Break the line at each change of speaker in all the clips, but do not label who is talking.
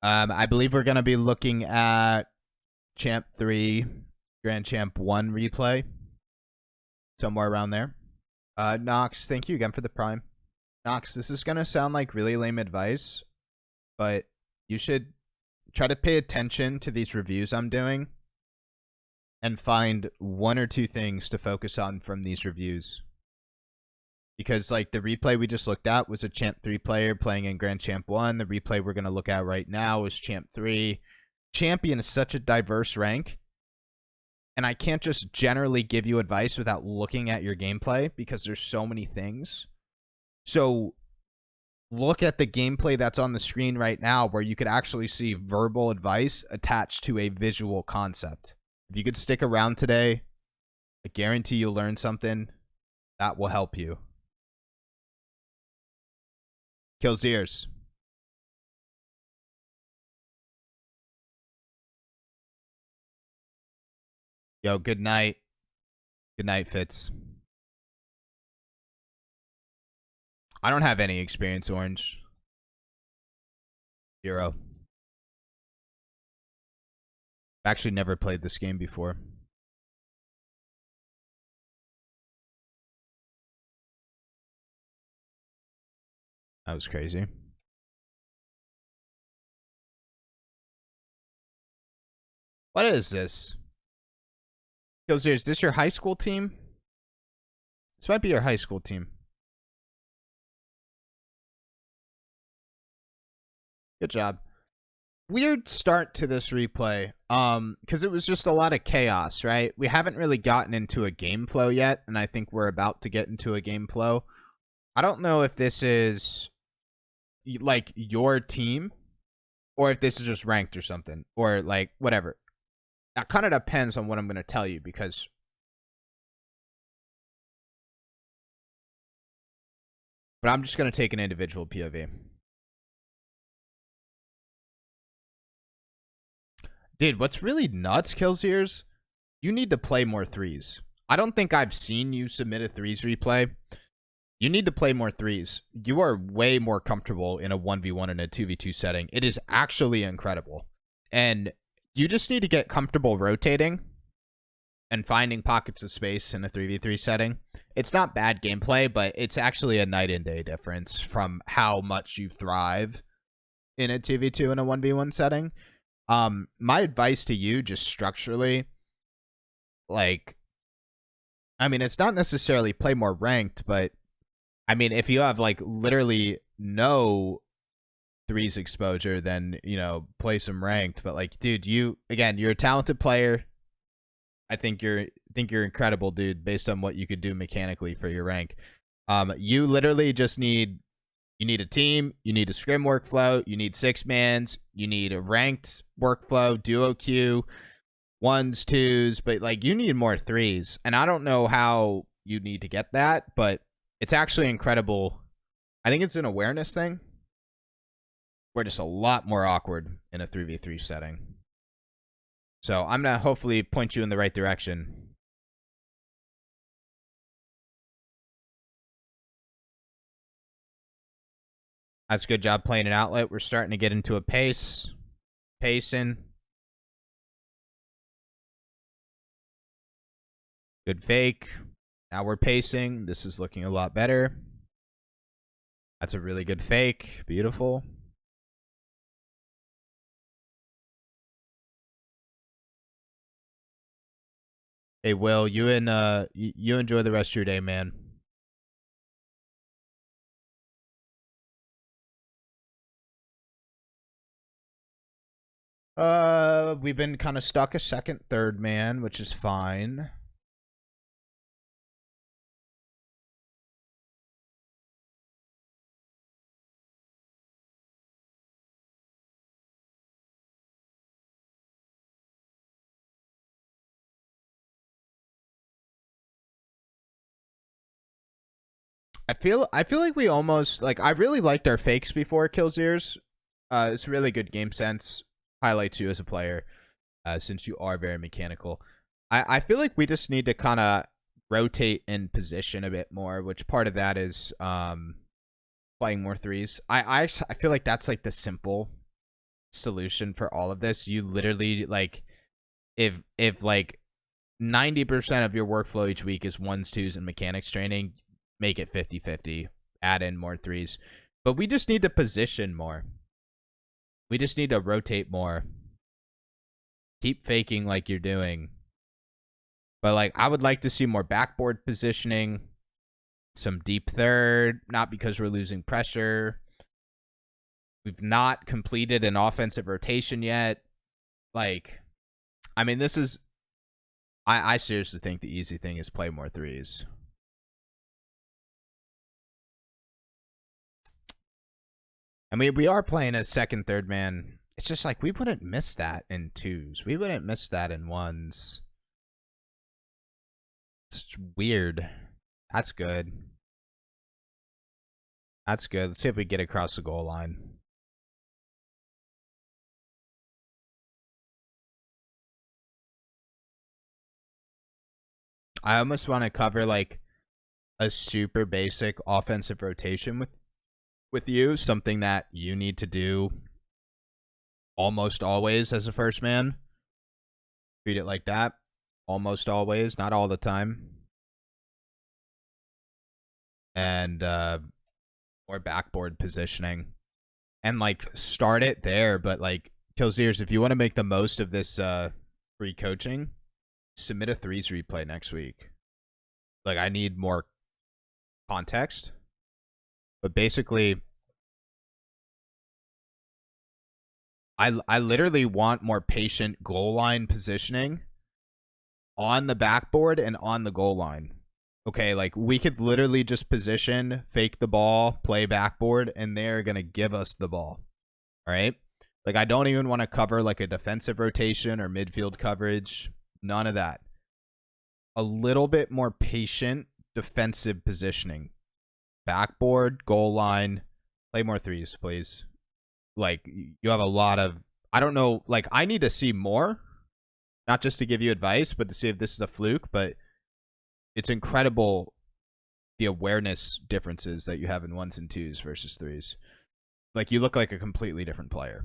I believe we're gonna be looking at Champ 3, Grand Champ 1 replay. Somewhere around there. Nox, thank you again for the prime. Nox, this is gonna sound like really lame advice, but you should try to pay attention to these reviews I'm doing and find one or two things to focus on from these reviews. Because, like, the replay we just looked at was a Champ 3 player playing in Grand Champ 1. The replay we're going to look at right now is Champ 3. Champion is such a diverse rank, and I can't just generally give you advice without looking at your gameplay because there's so many things. So look at the gameplay that's on the screen right now where you could actually see verbal advice attached to a visual concept. If you could stick around today, I guarantee you'll learn something that will help you. Kills ears. Yo, good night. Good night, Fitz. I don't have any experience, Orange. 0. I've actually never played this game before. That was crazy. What is this? Killzir, is this your high school team? This might be your high school team. Good job. Weird start to this replay. Because it was just a lot of chaos, right? We haven't really gotten into a game flow yet, and I think we're about to get into a game flow. I don't know if this is like your team or if this is just ranked or something or like whatever. That kind of depends on what I'm going to tell you because but I'm just going to take an individual POV. Dude, what's really nuts, Killseers? You need to play more threes. I don't think I've seen you submit a threes replay. You need to play more threes. You are way more comfortable in a 1v1 and a 2v2 setting. It is actually incredible. And you just need to get comfortable rotating and finding pockets of space in a 3v3 setting. It's not bad gameplay, but it's actually a night and day difference from how much you thrive in a 2v2 and a 1v1 setting. My advice to you, just structurally, like, I mean, it's not necessarily play more ranked, but I mean, if you have like literally no threes exposure, then, you know, play some ranked. But like, dude, you're a talented player. I think you're incredible, dude, based on what you could do mechanically for your rank. You literally just need a team, you need a scrim workflow, you need 6-mans, you need a ranked workflow, duo queue, 1s, 2s, but like you need more 3s. And I don't know how you need to get that, but it's actually incredible. I think it's an awareness thing. We're just a lot more awkward in a 3v3 setting. So I'm going to hopefully point you in the right direction. That's a good job playing an outlet. We're starting to get into a pace. Pacing. Good fake. Now we're pacing. This is looking a lot better. That's a really good fake. Beautiful. Hey, Will, you enjoy the rest of your day, man. We've been kind of stuck a second, third man, which is fine. I feel like we almost like I really liked our fakes before Kills Ears. It's really good game sense. Highlights you as a player, since you are very mechanical. I feel like we just need to kind of rotate in position a bit more, which part of that is playing more threes. I feel like that's like the simple solution for all of this. You literally, like, if like 90% of your workflow each week is ones, twos, and mechanics training, make it 50-50. Add in more threes. But we just need to position more. We just need to rotate more. Keep faking like you're doing. But, like, I would like to see more backboard positioning. Some deep third. Not because we're losing pressure. We've not completed an offensive rotation yet. Like, I mean, this is... I seriously think the easy thing is play more threes. I mean, we are playing a second, third man. It's just like we wouldn't miss that in twos. We wouldn't miss that in ones. It's weird. That's good. That's good. Let's see if we get across the goal line. I almost want to cover like a super basic offensive rotation with you, something that you need to do almost always as a first man. Treat it like that. Almost always, not all the time. And more backboard positioning. And like start it there, but like Killseers, if you want to make the most of this free coaching, submit a threes replay next week. Like, I need more context. But basically, I literally want more patient goal line positioning on the backboard and on the goal line. Okay, like, we could literally just position, fake the ball, play backboard, and they're going to give us the ball. All right? Like, I don't even want to cover, like, a defensive rotation or midfield coverage. None of that. A little bit more patient defensive positioning. Backboard, goal line. Play more threes, please. Like, you have a lot of... I don't know. Like, I need to see more. Not just to give you advice, but to see if this is a fluke. But it's incredible the awareness differences that you have in ones and twos versus threes. Like, you look like a completely different player.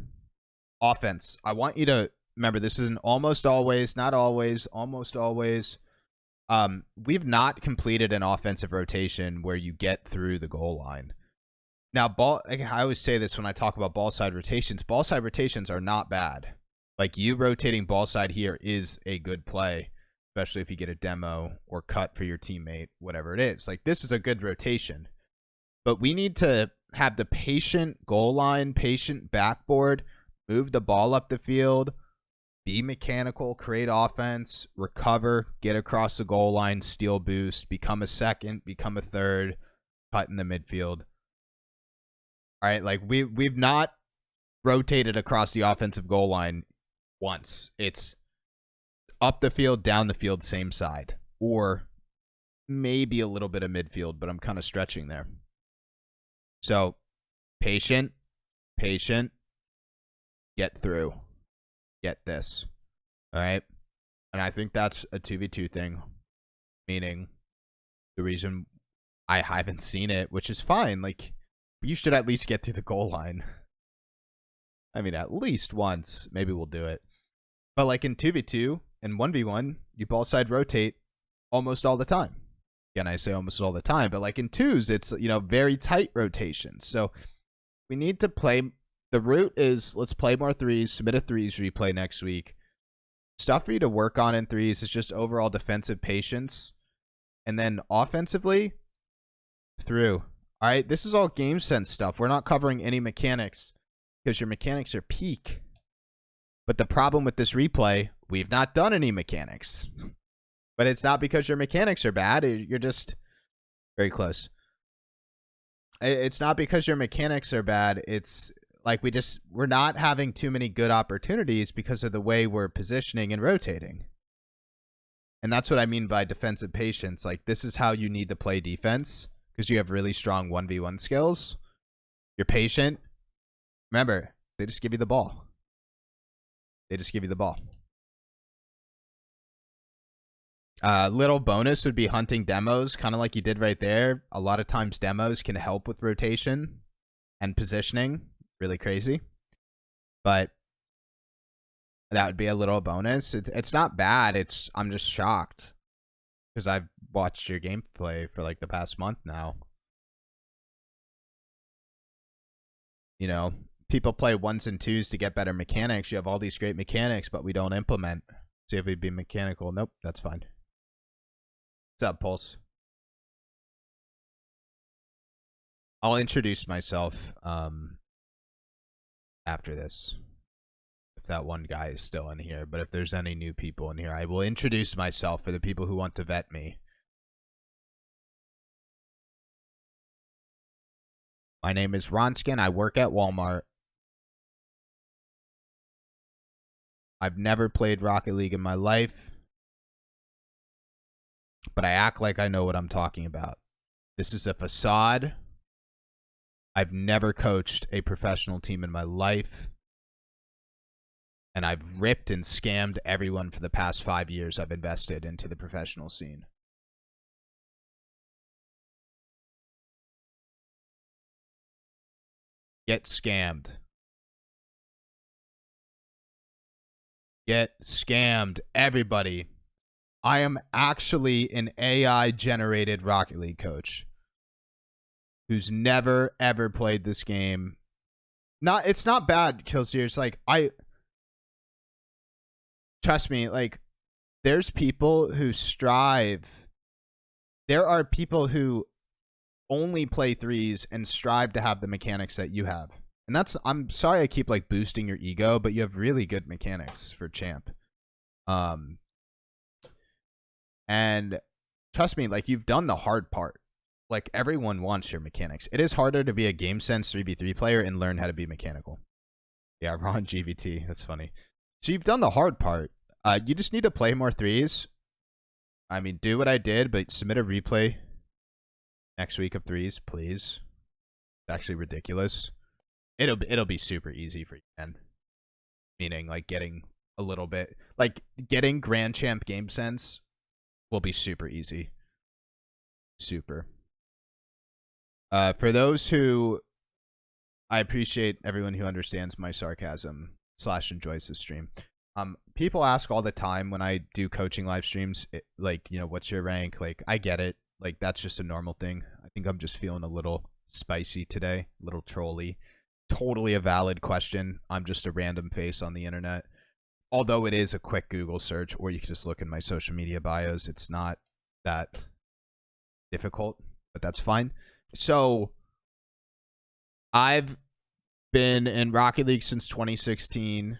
Offense. I want you to... Remember, this is an almost always, not always, almost always... we've not completed an offensive rotation where you get through the goal line. Now, I always say this when I talk about ball side rotations. Ball side rotations are not bad. Like, you rotating ball side here is a good play, especially if you get a demo or cut for your teammate, whatever it is. Like, this is a good rotation. But we need to have the patient goal line, patient backboard, move the ball up the field, be mechanical, create offense, recover, get across the goal line, steal boost, become a second, become a third, cut in the midfield. All right, like we've not rotated across the offensive goal line once. It's up the field, down the field, same side. Or maybe a little bit of midfield, but I'm kind of stretching there. So, patient, get through. Get this. All right? And I think that's a 2v2 thing. Meaning, the reason I haven't seen it, which is fine. Like, you should at least get through the goal line. I mean, at least once. Maybe we'll do it. But, like, in 2v2 and 1v1, you ball side rotate almost all the time. Again, I say almost all the time. But, like, in twos, it's, you know, very tight rotations. So, we need to play... The route is, let's play more threes, submit a threes replay next week. Stuff for you to work on in threes is just overall defensive patience. And then offensively, through. All right, this is all game sense stuff. We're not covering any mechanics because your mechanics are peak. But the problem with this replay, we've not done any mechanics. But it's not because your mechanics are bad. You're just very close. It's not because your mechanics are bad. It's... Like, we're not having too many good opportunities because of the way we're positioning and rotating. And that's what I mean by defensive patience. Like, this is how you need to play defense because you have really strong 1v1 skills. You're patient. Remember, they just give you the ball. They just give you the ball. Little bonus would be hunting demos, kind of like you did right there. A lot of times demos can help with rotation and positioning. Really crazy. But That would be a little bonus. It's not bad. I'm just shocked because I've watched your gameplay for like the past month now. You know, people play 1s and 2s to get better mechanics. You have all these great mechanics, but we don't implement. See if we'd be mechanical. Nope, that's fine. What's up, Pulse? I'll introduce myself after this. If that one guy is still in here. But if there's any new people in here, I will introduce myself for the people who want to vet me. My name is Wronskian. I work at Walmart. I've never played Rocket League in my life, but I act like I know what I'm talking about. This is a facade. I've never coached a professional team in my life, and I've ripped and scammed everyone for the past 5 years I've invested into the professional scene. Get scammed. Get scammed, everybody. I am actually an AI-generated Rocket League coach who's never, ever played this game. It's not bad, Killseers. Like, trust me, like, there's people who strive. There are people who only play 3s and strive to have the mechanics that you have. And I'm sorry I keep like boosting your ego, but you have really good mechanics for champ. And trust me, like, you've done the hard part. Like, everyone wants your mechanics. It is harder to be a game sense 3v3 player and learn how to be mechanical. Yeah, Ron GVT. That's funny. So you've done the hard part. You just need to play more 3s. I mean, do what I did, but submit a replay next week of 3s, please. It's actually ridiculous. It'll be super easy for you, man. Meaning, like, getting a little bit, like, getting Grand Champ game sense will be super easy. Super. For those who, I appreciate everyone who understands my sarcasm / enjoys this stream. People ask all the time when I do coaching live streams, like, you know, what's your rank? Like, I get it. Like, that's just a normal thing. I think I'm just feeling a little spicy today, a little trolly. Totally a valid question. I'm just a random face on the internet. Although it is a quick Google search, or you can just look in my social media bios. It's not that difficult, but that's fine. So, I've been in Rocket League since 2016.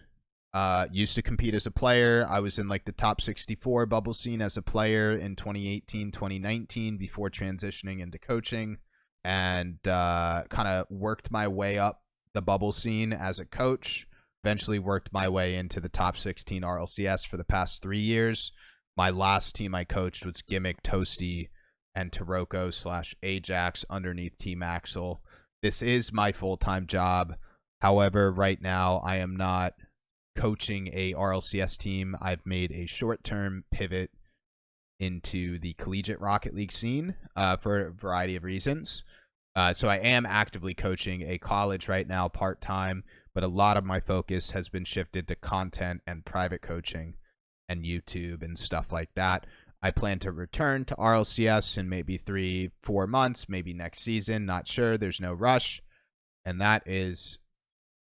Used to compete as a player. I was in like the top 64 bubble scene as a player in 2018, 2019 before transitioning into coaching, and kind of worked my way up the bubble scene as a coach. Eventually worked my way into the top 16 RLCS for the past 3 years. My last team I coached was Gimmick, Toasty, and Taroko / Ajax underneath Team Axel. This is my full-time job. However, right now I am not coaching a RLCS team. I've made a short-term pivot into the collegiate Rocket League scene for a variety of reasons. So I am actively coaching a college right now part-time, but a lot of my focus has been shifted to content and private coaching and YouTube and stuff like that. I plan to return to RLCS in maybe 3-4 months, maybe next season. Not sure. There's no rush. And that is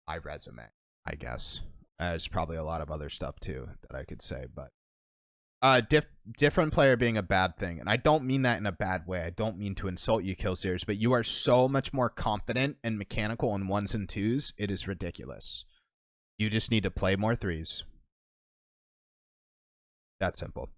my resume, I guess. There's probably a lot of other stuff too that I could say, but different player being a bad thing, and I don't mean that in a bad way. I don't mean to insult you, Killseers, but you are so much more confident and mechanical in 1s and 2s. It is ridiculous. You just need to play more 3s. That simple.